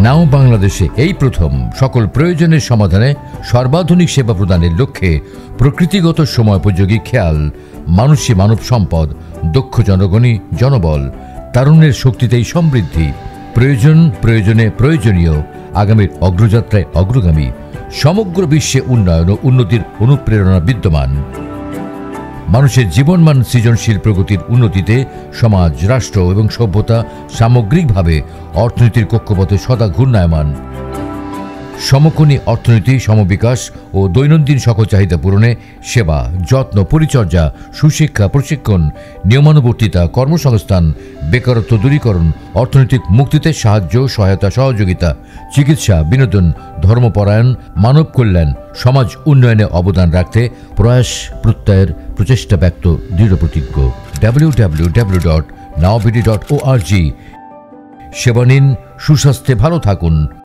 নাও বাংলাদেশে এই প্রথম সকল প্রয়োজনের সমাধানে সর্বাধুনিক সেবা প্রদানের লক্ষ্যে প্রকৃতিগত সময়োপযোগী খেয়াল, মানুষই মানব সম্পদ, দক্ষ জনগণই জনবল, তারুণ্যের শক্তিতেই সমৃদ্ধি, প্রয়োজন প্রয়োজনে প্রয়োজনীয়, আগামীর অগ্রযাত্রায় অগ্রগামী, সমগ্র বিশ্বে উন্নয়ন ও উন্নতির অনুপ্রেরণা বিদ্যমান। মানুষের জীবনমান সৃজনশীল প্রগতির উন্নতিতে সমাজ, রাষ্ট্র এবং সভ্যতা সামগ্রিকভাবে অর্থনীতির কক্ষপথে সদা ঘূর্ণায়মান। সমকোণী অর্থনীতি, সমবিকাশ ও দৈনন্দিন সকল চাহিদা পূরণে সেবা, যত্ন, পরিচর্যা, সুশিক্ষা, প্রশিক্ষণ, নিয়মানুবর্তিতা, কর্মসংস্থান, বেকারত্ব দূরীকরণ, অর্থনৈতিক মুক্তিতে সাহায্য, সহায়তা, সহযোগিতা, চিকিৎসা, বিনোদন, ধর্মপরায়ণ, মানব কল্যাণ, সমাজ উন্নয়নে অবদান রাখতে প্রয়াস প্রত্যয়ের প্রচেষ্টা ব্যক্ত দৃঢ় প্রতিজ্ঞ। www.nowbd.org। সেবা নিন, সুস্বাস্থ্যে ভালো থাকুন।